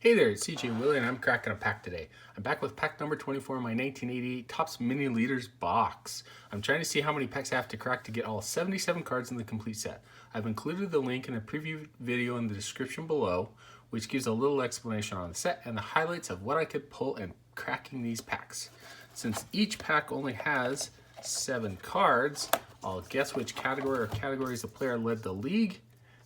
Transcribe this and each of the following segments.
Hey there, it's CJ Willie, and I'm cracking a pack today. I'm back with pack number 24 in my 1988 Topps Mini Leaders box. I'm trying to see how many packs I have to crack to get all 77 cards in the complete set. I've included the link in a preview video in the description below, which gives a little explanation on the set and the highlights of what I could pull in cracking these packs. Since each pack only has 7 cards, I'll guess which category or categories the player led the league,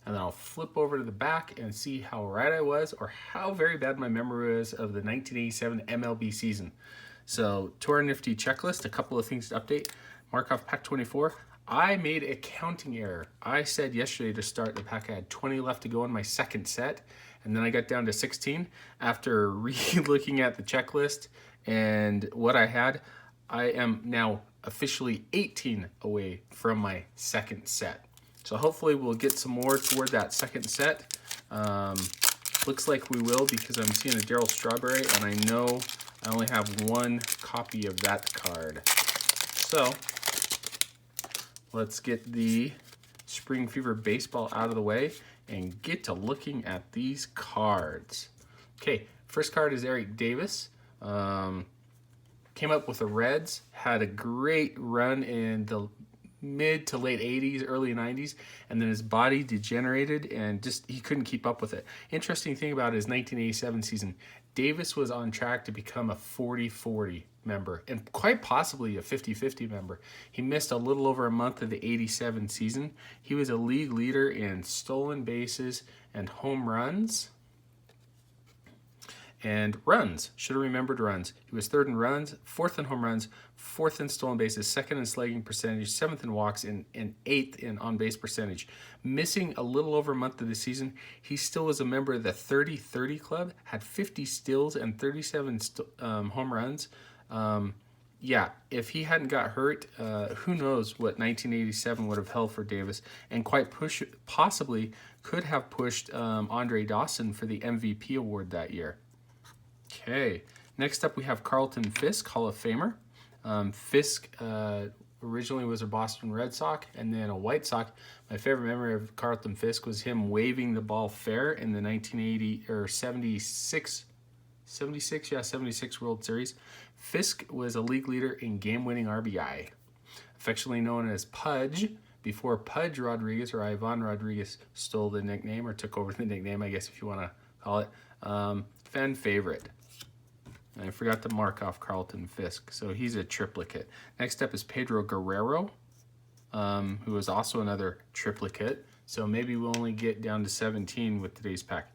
and then I'll flip over to the back and see how right I was or how very bad my memory was of the 1987 MLB season. So to our nifty checklist, a couple of things to update. Mark off pack 24. I made a counting error. I said yesterday to start the pack I had 20 left to go in my second set, and then I got down to 16. After re-looking at the checklist and what I had, I am now officially 18 away from my second set. So hopefully we'll get some more toward that second set. Looks like we will because I'm seeing a Darryl Strawberry, and I know I only have one copy of that card. So let's get the Spring Fever Baseball out of the way and get to looking at these cards. Okay, first card is Eric Davis. Came up with the Reds, had a great run in the mid to late 80s, early 90s, and then his body degenerated and just he couldn't keep up with it. Interesting thing about his 1987 season, Davis was on track to become a 40-40 member and quite possibly a 50-50 member. He missed a little over a month of the 87 season. He was a league leader in stolen bases and home runs. And runs, should have remembered runs. He was third in runs, fourth in home runs, fourth in stolen bases, second in slugging percentage, seventh in walks, and eighth in on-base percentage. Missing a little over a month of the season, he still was a member of the 30-30 club, had 50 steals and 37 home runs. Yeah, if he hadn't got hurt, who knows what 1987 would have held for Davis, and quite possibly could have pushed Andre Dawson for the MVP award that year. Okay, next up we have Carlton Fisk, Hall of Famer. Fisk originally was a Boston Red Sox and then a White Sox. My favorite memory of Carlton Fisk was him waving the ball fair in the 1980 or 76 World Series. Fisk was a league leader in game-winning RBI, affectionately known as Pudge, before Pudge Rodriguez or Ivan Rodriguez stole the nickname or took over the nickname, I guess if you want to call it. Fan favorite. And I forgot to mark off Carlton Fisk, so he's a triplicate. Next up is Pedro Guerrero, who is also another triplicate. So maybe we'll only get down to 17 with today's pack.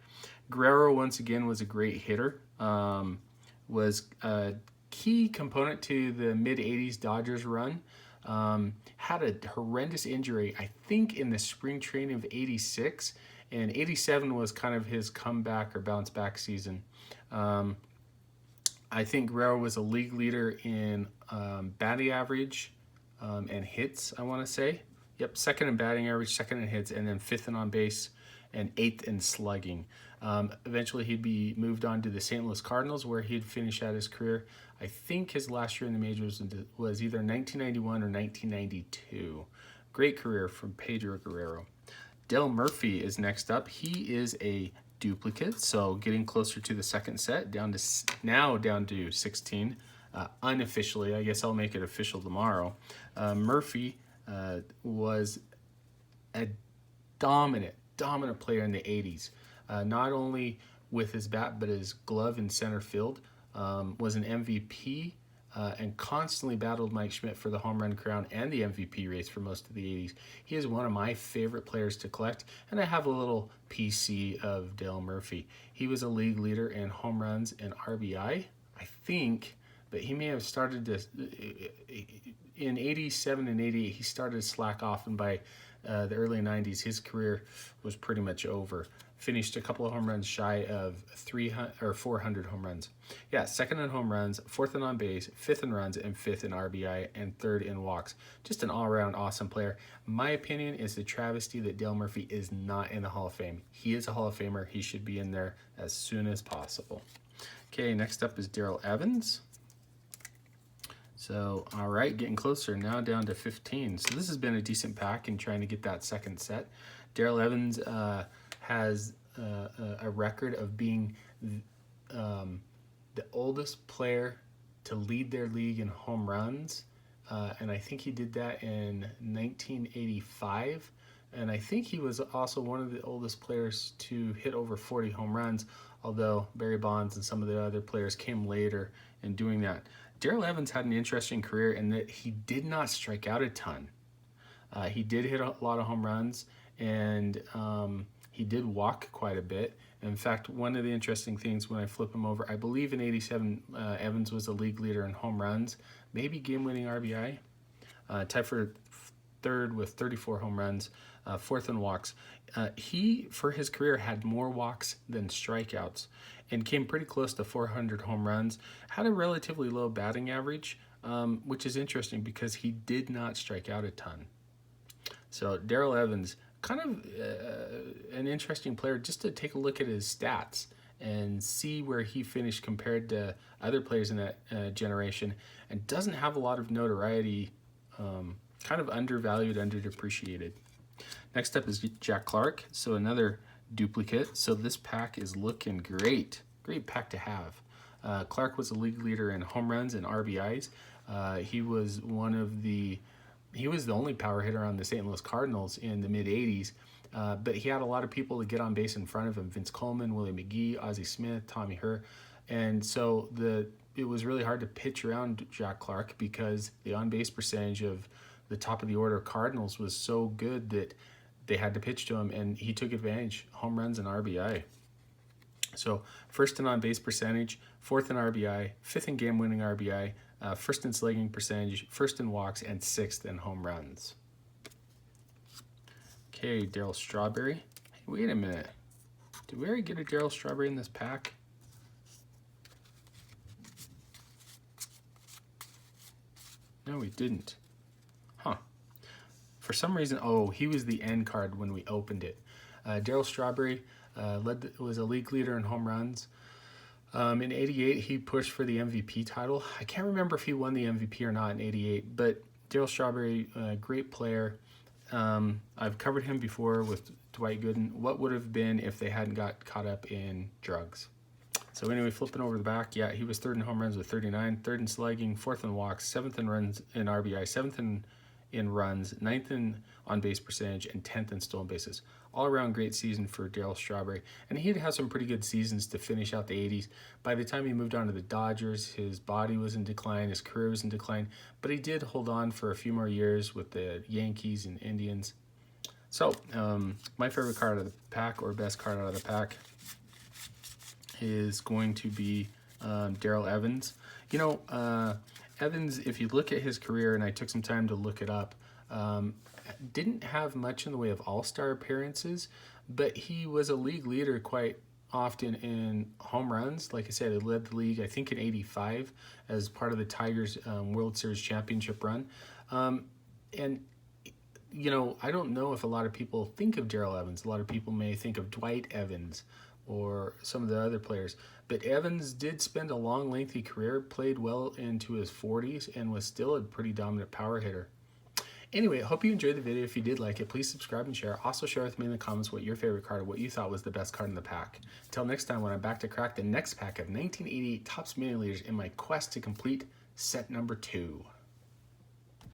Guerrero, once again, was a great hitter. Was a key component to the mid-80s Dodgers run. Had a horrendous injury, I think, in the spring training of 86. And 87 was kind of his comeback or bounce back season. I think Guerrero was a league leader in batting average and hits, I want to say. Yep, second in batting average, second in hits, and then fifth in on base and eighth in slugging. Eventually, he'd be moved on to the St. Louis Cardinals, where he'd finish out his career. I think his last year in the majors was either 1991 or 1992. Great career from Pedro Guerrero. Dale Murphy is next up. He is a duplicate, so getting closer to the second set, down to 16. Unofficially, I guess I'll make it official tomorrow. Murphy was a dominant player in the 80s. Not only with his bat, but his glove in center field. Was an MVP and constantly battled Mike Schmidt for the home run crown and the MVP race for most of the 80s. He is one of my favorite players to collect, and I have a little PC of Dale Murphy. He was a league leader in home runs and RBI, I think, but he may have started to, in 87 and 88, he started to slack off, and by the early 90s, his career was pretty much over. Finished a couple of home runs shy of 300 or 400 home runs. Yeah, second in home runs, fourth in on base, fifth in runs, and fifth in RBI, and third in walks. Just an all-around awesome player. My opinion is the travesty that Dale Murphy is not in the Hall of Fame. He is a Hall of Famer. He should be in there as soon as possible. Okay, next up is Darrell Evans. So, all right, getting closer, now down to 15. So this has been a decent pack in trying to get that second set. Darrell Evans has a record of being the oldest player to lead their league in home runs, and I think he did that in 1985. And I think he was also one of the oldest players to hit over 40 home runs, although Barry Bonds and some of the other players came later in doing that. Darrell Evans had an interesting career in that he did not strike out a ton. He did hit a lot of home runs, and he did walk quite a bit. In fact, one of the interesting things when I flip him over, I believe in 87, Evans was the league leader in home runs, maybe game-winning RBI, tied for third with 34 home runs, fourth in walks. He, for his career, had more walks than strikeouts and came pretty close to 400 home runs, had a relatively low batting average, which is interesting because he did not strike out a ton. So Darrell Evans, kind of an interesting player just to take a look at his stats and see where he finished compared to other players in that generation, and doesn't have a lot of notoriety, kind of undervalued, underdepreciated. Next up is Jack Clark, so another duplicate. So this pack is looking great. Great pack to have. Clark was a league leader in home runs and RBIs. He was the only power hitter on the St. Louis Cardinals in the mid-'80s, but he had a lot of people to get on base in front of him: Vince Coleman, Willie McGee, Ozzie Smith, Tommy Herr. And so it was really hard to pitch around Jack Clark because the on-base percentage of the top of the order Cardinals was so good that they had to pitch to him, and he took advantage. Home runs and RBI. So first in on-base percentage, fourth in RBI, fifth in game-winning RBI, first in slugging percentage, first in walks, and sixth in home runs. Okay, Darryl Strawberry. Hey, wait a minute. Did we already get a Darryl Strawberry in this pack? No, we didn't. Huh. For some reason, he was the end card when we opened it. Darryl Strawberry was a league leader in home runs. In 88, he pushed for the MVP title. I can't remember if he won the MVP or not in 88, but Darryl Strawberry, great player. I've covered him before with Dwight Gooden. What would have been if they hadn't got caught up in drugs? So anyway, flipping over the back, yeah, he was third in home runs with 39, third in slugging, fourth in walks, seventh in runs in RBI, seventh in runs, ninth in on-base percentage, and 10th in stolen bases. All around great season for Darryl Strawberry, and he'd had some pretty good seasons to finish out the 80s. By the time he moved on to the Dodgers, his body was in decline, his career was in decline, but he did hold on for a few more years with the Yankees and Indians. So, my favorite card out of the pack, or best card out of the pack, is going to be Darrell Evans. You know, Evans, if you look at his career, and I took some time to look it up, didn't have much in the way of all-star appearances, but he was a league leader quite often in home runs. Like I said, he led the league, I think, in 85 as part of the Tigers' World Series championship run. And, you know, I don't know if a lot of people think of Darrell Evans. A lot of people may think of Dwight Evans or some of the other players. But Evans did spend a long, lengthy career, played well into his 40s, and was still a pretty dominant power hitter. Anyway, I hope you enjoyed the video. If you did like it, please subscribe and share. Also share with me in the comments what your favorite card or what you thought was the best card in the pack. Until next time, when I'm back to crack the next pack of 1988 Topps Mini Leaders in my quest to complete set number 2.